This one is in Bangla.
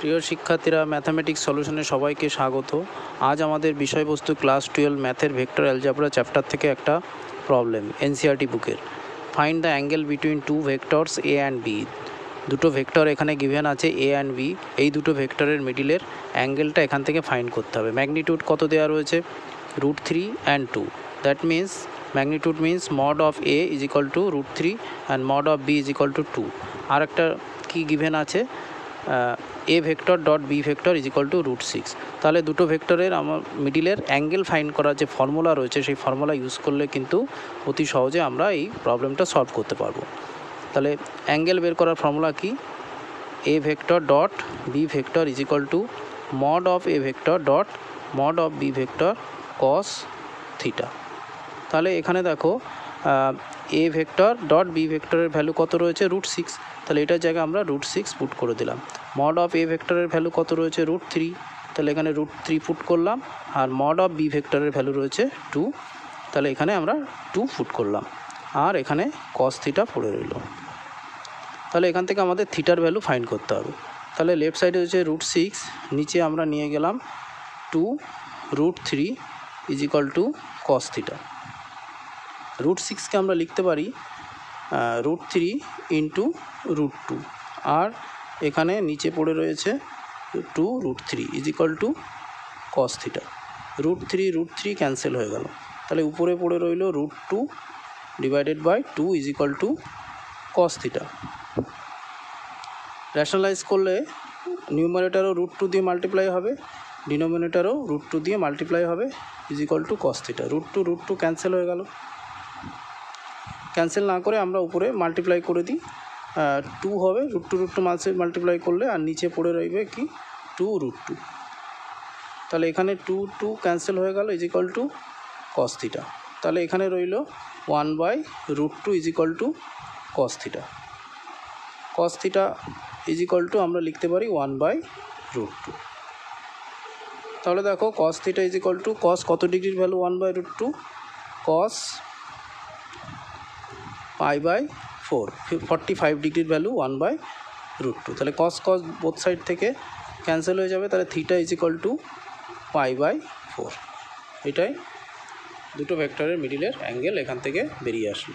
প্রিয় শিক্ষার্থীরা, ম্যাথামেটিক্স সলিউশনে সবাইকে স্বাগত। আজ আমাদের বিষয়বস্তু ক্লাস 12 ম্যাথের ভেক্টর অ্যালজেব্রা চ্যাপ্টার থেকে একটা প্রবলেম এনসিইআরটি বুকের। Find the angle between two vectors A and B. দুটো ভেক্টর এখানে গিভেন আছে এ অ্যান্ড বি। এই দুটো ভেক্টরের মিডিলের অ্যাঙ্গেলটা এখান থেকে ফাইন্ড করতে হবে। ম্যাগনিটিউড কত দেওয়া রয়েছে? √3 and 2. That means magnitude means mod of A is equal to √3 and mod of B is equal to 2। আর একটা কি গিভেন আছে? A vector dot B vector is equal to √6। তাহলে দুটো ভেক্টরের আমার মিডিলের অ্যাঙ্গেল ফাইন্ড করার যে ফর্মুলা রয়েছে সেই ফর্মুলা ইউজ করলে কিন্তু অতি সহজে আমরা এই প্রবলেমটা সলভ করতে পারবো। তাহলে অ্যাঙ্গেল বের করার ফর্মুলা কি? A vector dot B vector is equal to mod of A vector dot mod of B vector cos theta. তাহলে এখানে দেখো এ ভেক্টর ডট বি ভেক্টরের ভ্যালু কত রয়েছে? √6। তাহলে এটার জায়গায় আমরা √6 পুট করে দিলাম। মড অফ এ ভেক্টরের ভ্যালু কত রয়েছে? √3। তাহলে এখানে √3 পুট করলাম। আর মড অফ বি ভেক্টরের ভ্যালু রয়েছে 2। তাহলে এখানে আমরা 2 পুট করলাম। আর এখানে কস থিটা পড়ে রইল। তাহলে এখান থেকে আমাদের থিটার ভ্যালু ফাইন্ড করতে হবে। তাহলে লেফট সাইডে হচ্ছে √6, নিচে আমরা নিয়ে গেলাম 2 √3 is equal to cos theta. √6কে আমরা লিখতে পারি √3 ইন্টু √2, আর এখানে নিচে পড়ে রয়েছে 2 √3 is equal to cos theta. √3 cancel হয়ে গেল। তাহলে উপরে পড়ে রইল √2 divided by 2 is equal to cos theta. Rationalise করলে নিউমারেটারও √2 দিয়ে মাল্টিপ্লাই হবে, ডিনোমিনেটারও √2 দিয়ে মাল্টিপ্লাই হবে, is equal to cos theta. √2 cancel হয়ে গেল। ক্যান্সেল না করে আমরা উপরে মাল্টিপ্লাই করে দিই, 2 হবে। √2 মাল্টিপ্লাই করলে আর নিচে পড়ে রইবে কি? 2 √2। তাহলে এখানে 2 ক্যান্সেল হয়ে গেল, is equal to cos theta. তাহলে এখানে রইল 1/√2 is equal to cos theta. Cos theta is equal to আমরা লিখতে পারি 1/√2। তাহলে দেখো cos theta is equal to cos কত ডিগ্রির ভ্যালু? 1/√2। কস π/4 45 ডিগ্রির ভ্যালু 1/√2। তাহলে কস বোথ সাইড থেকে ক্যান্সেল হয়ে যাবে। তাহলে থিটা ইজ ইকুয়াল টু π/4। এটাই দুটো ভেক্টরের মিডিলের অ্যাঙ্গেল এখান থেকে বেরিয়ে আসলো।